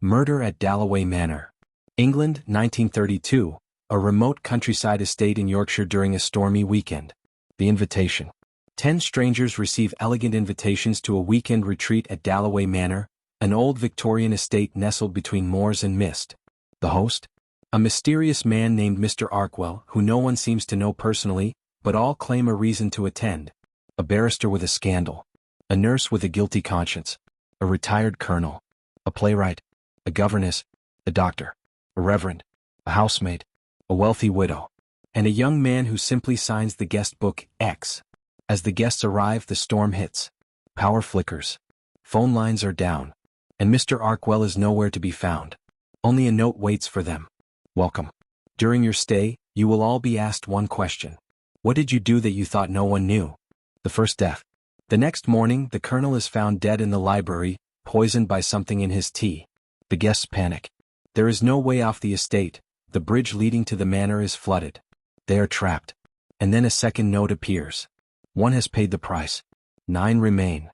Murder at Dalloway Manor. England, 1932, a remote countryside estate in Yorkshire during a stormy weekend. The invitation. 10 strangers receive elegant invitations to a weekend retreat at Dalloway Manor, an old Victorian estate nestled between moors and mist. The host? A mysterious man named Mr. Arkwell, who no one seems to know personally, but all claim a reason to attend. A barrister with a scandal. A nurse with a guilty conscience. A retired colonel. A playwright. A governess. A doctor. A reverend. A housemaid. A wealthy widow. And a young man who simply signs the guest book, X. As the guests arrive, the storm hits. Power flickers. Phone lines are down. And Mr. Arkwell is nowhere to be found. Only a note waits for them. Welcome. During your stay, you will all be asked one question. What did you do that you thought no one knew? The first death. The next morning, the colonel is found dead in the library, poisoned by something in his tea. The guests panic. There is no way off the estate. The bridge leading to the manor is flooded. They are trapped. And then a second note appears. One has paid the price. 9 remain.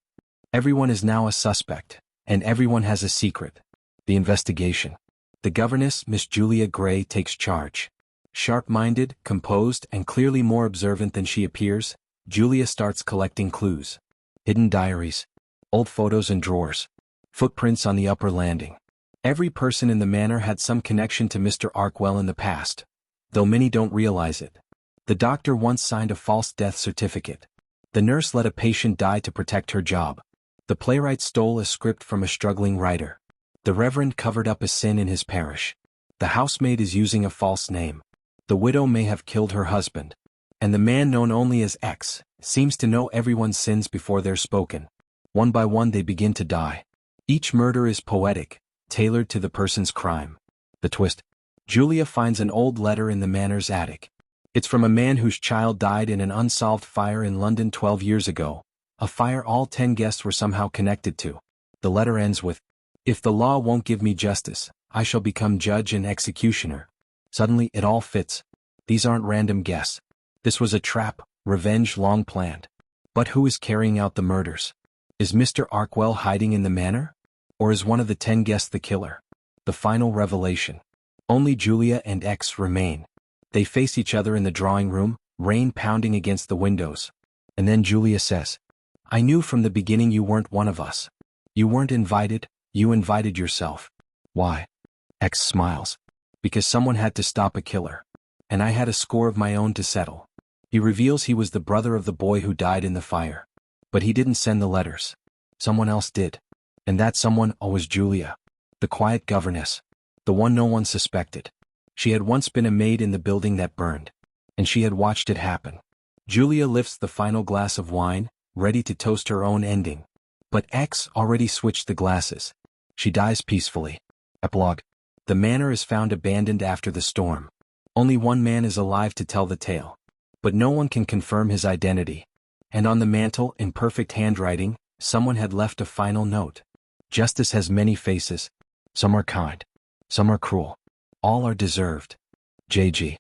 Everyone is now a suspect, and everyone has a secret. The investigation. The governess, Miss Julia Gray, takes charge. Sharp-minded, composed, and clearly more observant than she appears, Julia starts collecting clues. Hidden diaries. Old photos and drawers. Footprints on the upper landing. Every person in the manor had some connection to Mr. Arkwell in the past, though many don't realize it. The doctor once signed a false death certificate. The nurse let a patient die to protect her job. The playwright stole a script from a struggling writer. The reverend covered up a sin in his parish. The housemaid is using a false name. The widow may have killed her husband. And the man known only as X seems to know everyone's sins before they're spoken. One by one they begin to die. Each murder is poetic, tailored to the person's crime. The twist. Julia finds an old letter in the manor's attic. It's from a man whose child died in an unsolved fire in London 12 years ago, a fire all 10 guests were somehow connected to. The letter ends with, "If the law won't give me justice, I shall become judge and executioner." Suddenly it all fits. These aren't random guests. This was a trap, revenge long planned. But who is carrying out the murders? Is Mr. Arkwell hiding in the manor? Or is one of the 10 guests the killer? The final revelation. Only Julia and X remain. They face each other in the drawing room, rain pounding against the windows. And then Julia says, "I knew from the beginning you weren't one of us. You weren't invited, you invited yourself." Why? X smiles. Because someone had to stop a killer. And I had a score of my own to settle. He reveals he was the brother of the boy who died in the fire. But he didn't send the letters. Someone else did. And that someone was Julia. The quiet governess. The one no one suspected. She had once been a maid in the building that burned. And she had watched it happen. Julia lifts the final glass of wine, ready to toast her own ending. But X already switched the glasses. She dies peacefully. Epilogue. The manor is found abandoned after the storm. Only one man is alive to tell the tale. But no one can confirm his identity. And on the mantel, in perfect handwriting, someone had left a final note. Justice has many faces. Some are kind. Some are cruel. All are deserved. J.G.